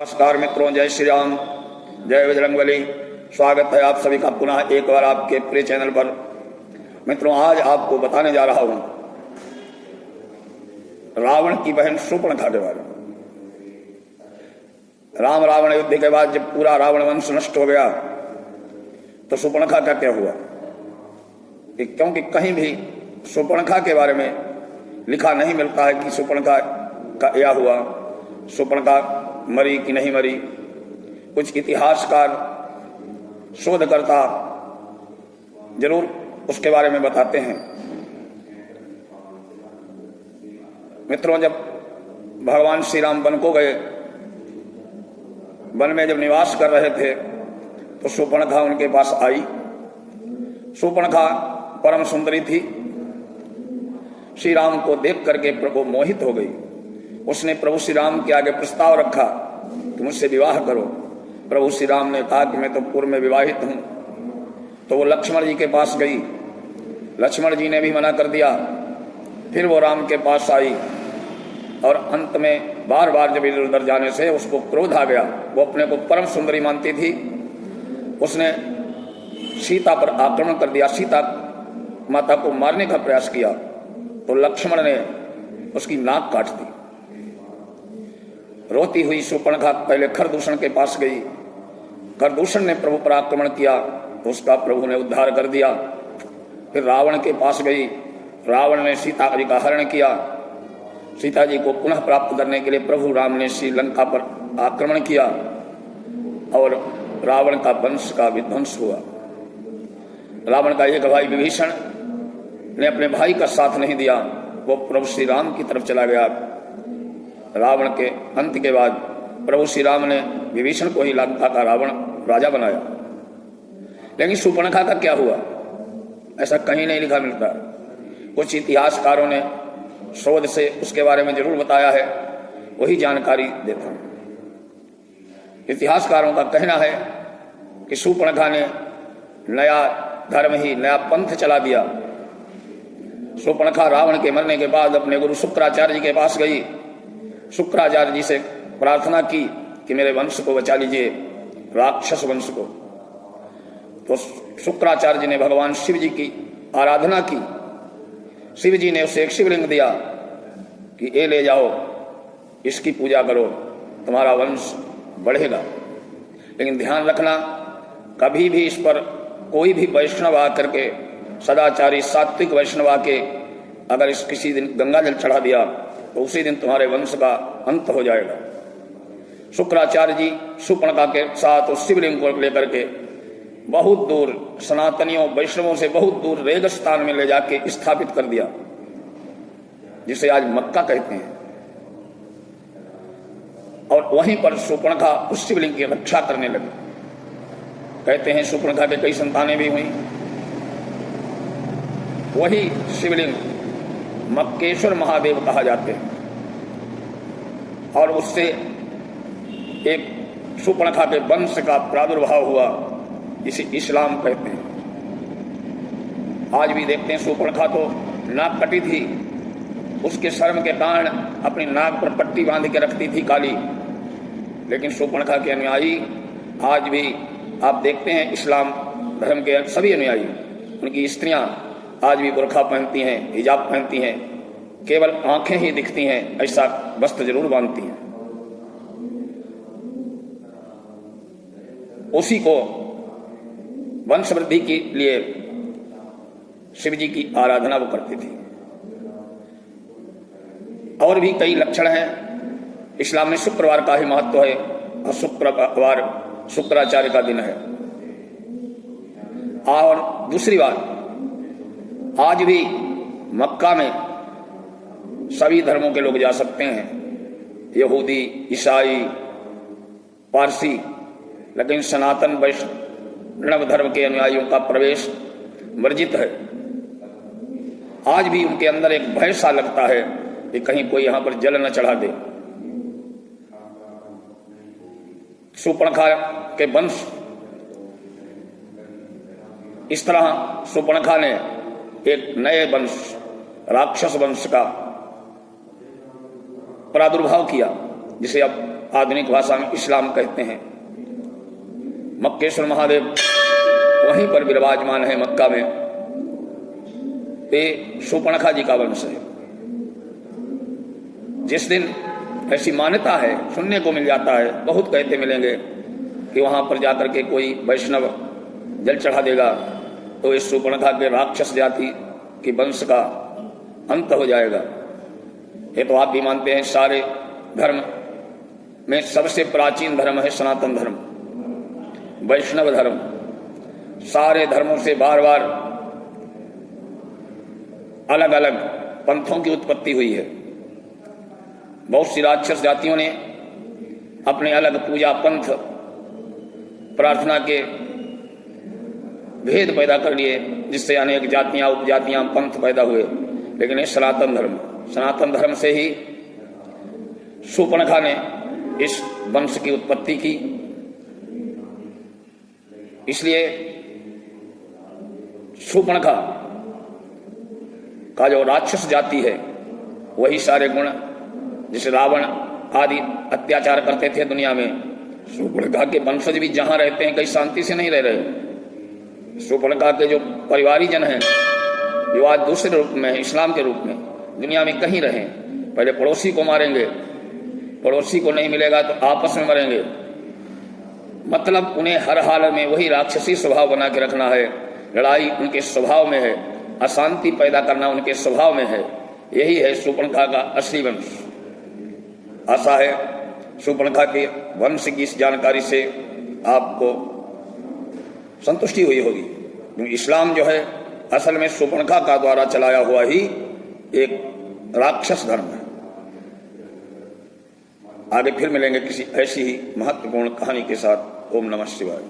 नमस्कार मित्रों, जय श्री राम, जय बजरंगबली। स्वागत है आप सभी का पुनः एक बार आपके प्रिय चैनल पर। मित्रों, आज आपको बताने जा रहा हूं रावण की बहन शूर्पणखा के बारे में। राम रावण युद्ध के बाद जब पूरा रावण वंश नष्ट हो गया तो शूर्पणखा का क्या हुआ, क्योंकि कहीं भी शूर्पणखा के बारे में लिखा नहीं मिलता है कि शूर्पणखा का क्या हुआ, शूर्पणखा मरी कि नहीं मरी। कुछ इतिहासकार, शोधकर्ता जरूर उसके बारे में बताते हैं। मित्रों, जब भगवान श्री राम वन को गए, वन में जब निवास कर रहे थे तो शूर्पणखा उनके पास आई। शूर्पणखा परम सुंदरी थी। श्री राम को देख करके प्रभु मोहित हो गई। उसने प्रभु श्री राम के आगे प्रस्ताव रखा कि मुझसे विवाह करो। प्रभु श्री राम ने कहा कि मैं तो पूर्व में विवाहित हूं। तो वो लक्ष्मण जी के पास गई। लक्ष्मण जी ने भी मना कर दिया। फिर वो राम के पास आई और अंत में बार बार जब इधर उधर जाने से उसको क्रोध आ गया। वो अपने को परम सुंदरी मानती थी। उसने सीता पर आक्रमण कर दिया, सीता माता को मारने का प्रयास किया। तो लक्ष्मण ने उसकी नाक काट दी। रोती हुई शूर्पणखा पहले खरदूषण के पास गई। खरदूषण ने प्रभु पर आक्रमण किया तो उसका प्रभु ने उद्धार कर दिया। फिर रावण के पास गई। रावण ने सीता जी का हरण किया। सीता जी को पुनः प्राप्त करने के लिए प्रभु राम ने श्रीलंका पर आक्रमण किया और रावण का वंश का विध्वंस हुआ। रावण का एक भाई विभीषण ने अपने भाई का साथ नहीं दिया। वो प्रभु श्री राम की तरफ चला गया। रावण के अंत के बाद प्रभु श्री राम ने विभीषण को ही लंका का रावण राजा बनाया। लेकिन शूर्पणखा का क्या हुआ, ऐसा कहीं नहीं लिखा मिलता। कुछ इतिहासकारों ने शोध से उसके बारे में जरूर बताया है, वही जानकारी देता हूं। इतिहासकारों का कहना है कि शूर्पणखा ने नया धर्म ही, नया पंथ चला दिया। शूर्पणखा रावण के मरने के बाद अपने गुरु शुक्राचार्य जी के पास गई। शुक्राचार्य जी से प्रार्थना की कि मेरे वंश को बचा लीजिए, राक्षस वंश को। तो शुक्राचार्य जी ने भगवान शिव जी की आराधना की। शिव जी ने उसे एक शिवलिंग दिया कि ये ले जाओ, इसकी पूजा करो, तुम्हारा वंश बढ़ेगा। लेकिन ध्यान रखना, कभी भी इस पर कोई भी वैष्णव आकर के, सदाचारी सात्विक वैष्णव आके अगर इस किसी दिन गंगा जल चढ़ा दिया तो उसी दिन तुम्हारे वंश का अंत हो जाएगा। शुक्राचार्य जी शूर्पणखा के साथ उस शिवलिंग को लेकर के बहुत दूर, सनातनियों वैष्णवों से बहुत दूर रेगिस्तान में ले जाके स्थापित कर दिया, जिसे आज मक्का कहते हैं। और वहीं पर शूर्पणखा उस शिवलिंग की रक्षा करने लगी। कहते हैं शूर्पणखा के कई संतानें भी हुई। वही शिवलिंग मक्केश्वर महादेव कहा जाते हैं। और उससे एक शूर्पणखा के वंश का प्रादुर्भाव हुआ, जिसे इस्लाम कहते हैं। आज भी देखते हैं शूर्पणखा तो नाक कटी थी, उसके शर्म के कारण अपनी नाक पर पट्टी बांध के रखती थी काली। लेकिन शूर्पणखा के अनुयायी आज भी आप देखते हैं, इस्लाम धर्म के सभी अनुयायी, उनकी स्त्रियां आज भी बुर्खा पहनती हैं, हिजाब पहनती हैं, केवल आंखें ही दिखती हैं, ऐसा वस्त्र जरूर बांधती हैं। उसी को वंश वृद्धि के लिए शिव जी की आराधना वो करती थी। और भी कई लक्षण हैं। इस्लाम में शुक्रवार का ही महत्व है और शुक्रवार शुक्राचार्य का दिन है। और दूसरी बात, आज भी मक्का में सभी धर्मों के लोग जा सकते हैं, यहूदी, ईसाई, पारसी। लेकिन सनातन वैष्णव धर्म के अनुयायियों का प्रवेश वर्जित है। आज भी उनके अंदर एक भय सा लगता है कि कहीं कोई यहां पर जल न चढ़ा दे। शूर्पणखा के वंश, इस तरह शूर्पणखा ने एक नए वंश, राक्षस वंश का प्रादुर्भाव किया, जिसे अब आधुनिक भाषा में इस्लाम कहते हैं। मक्केश्वर महादेव वहीं पर विराजमान है मक्का में। ये शूर्पणखा जी का वंश है। जिस दिन ऐसी मान्यता है, सुनने को मिल जाता है, बहुत कहते मिलेंगे कि वहां पर जाकर के कोई वैष्णव जल चढ़ा देगा तो इस शूर्पणखा के राक्षस जाति की वंश का अंत हो जाएगा। ये तो आप भी मानते हैं। सारे धर्म में सबसे प्राचीन धर्म है सनातन धर्म, वैष्णव धर्म। सारे धर्मों से बार बार अलग अलग पंथों की उत्पत्ति हुई है। बहुत सी राक्षस जातियों ने अपने अलग पूजा पंथ प्रार्थना के भेद पैदा कर लिए, जिससे अनेक जातियां उपजातियां पंथ पैदा हुए। लेकिन ये सनातन धर्म से ही शूर्पणखा ने इस वंश की उत्पत्ति की। इसलिए शूर्पणखा का जो राक्षस जाति है वही सारे गुण, जैसे रावण आदि अत्याचार करते थे दुनिया में, शूर्पणखा के वंशज भी जहां रहते हैं कहीं शांति से नहीं रह रहे। शूर्पणखा के जो परिवारीजन हैं, जो आज दूसरे रूप में है, इस्लाम के रूप में, दुनिया में कहीं रहे, पहले पड़ोसी को मारेंगे, पड़ोसी को नहीं मिलेगा तो आपस में मरेंगे। मतलब उन्हें हर हाल में वही राक्षसी स्वभाव बना के रखना है। लड़ाई उनके स्वभाव में है, अशांति पैदा करना उनके स्वभाव में है। यही है शूर्पणखा का असली वंश। आशा है शूर्पणखा के वंश की इस जानकारी से आपको संतुष्टि हुई होगी। क्योंकि इस्लाम जो है असल में शूर्पणखा का द्वारा चलाया हुआ ही एक राक्षस धर्म है। आगे फिर मिलेंगे किसी ऐसी ही महत्वपूर्ण कहानी के साथ। ओम नमः शिवाय।